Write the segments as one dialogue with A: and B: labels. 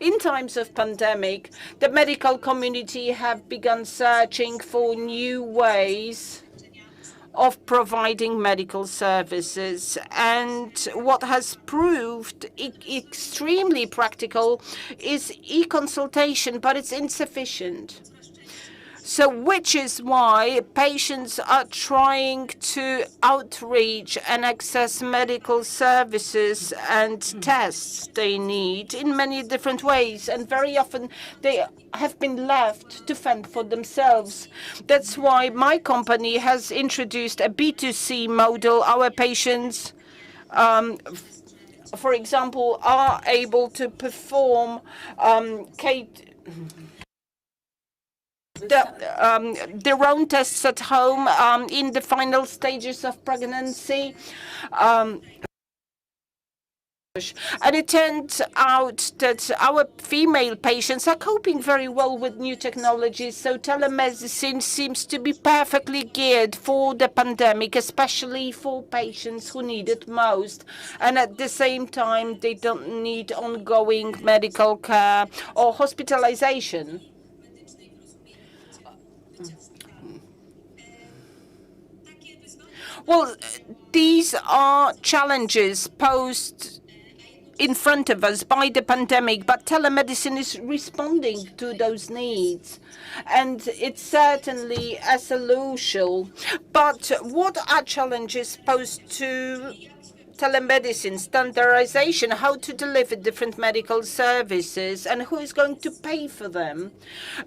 A: In times of pandemic, the medical community have begun searching for new ways of providing medical services. And what has proved extremely practical is e-consultation, but it's insufficient. So which is why patients are trying to outreach and access medical services and tests they need in many different ways. And very often they have been left to fend for themselves. That's why my company has introduced a B2C model. Our patients, for example, are able to perform their own tests at home in the final stages of pregnancy. And it turns out that our female patients are coping very well with new technologies. So telemedicine seems to be perfectly geared for the pandemic, especially for patients who need it most. And at the same time, they don't need ongoing medical care or hospitalization. Well, these are challenges posed in front of us by the pandemic, but telemedicine is responding to those needs. And it's certainly a solution. But what are challenges posed to telemedicine, standardization, how to deliver different medical services, and who is going to pay for them?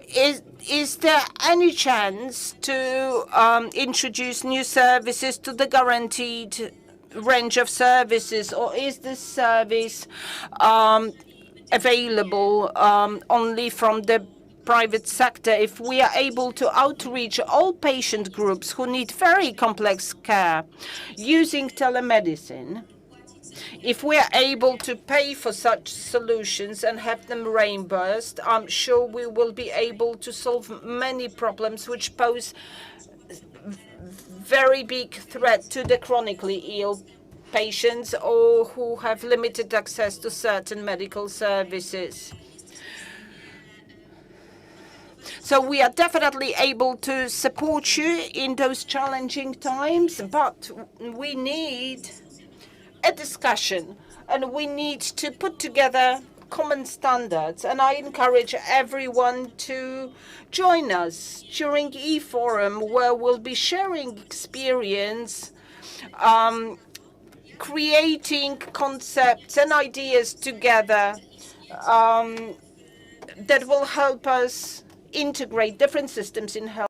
A: Is there any chance to introduce new services to the guaranteed range of services, or is this service available only from the private sector? If we are able to outreach all patient groups who need very complex care using telemedicine, if we are able to pay for such solutions and have them reimbursed, I'm sure we will be able to solve many problems which pose very big threat to the chronically ill patients or who have limited access to certain medical services. So we are definitely able to support you in those challenging times, but we need a discussion and we need to put together common standards. And I encourage everyone to join us during e-forum, where we'll be sharing experience, creating concepts and ideas together that will help us integrate different systems in health.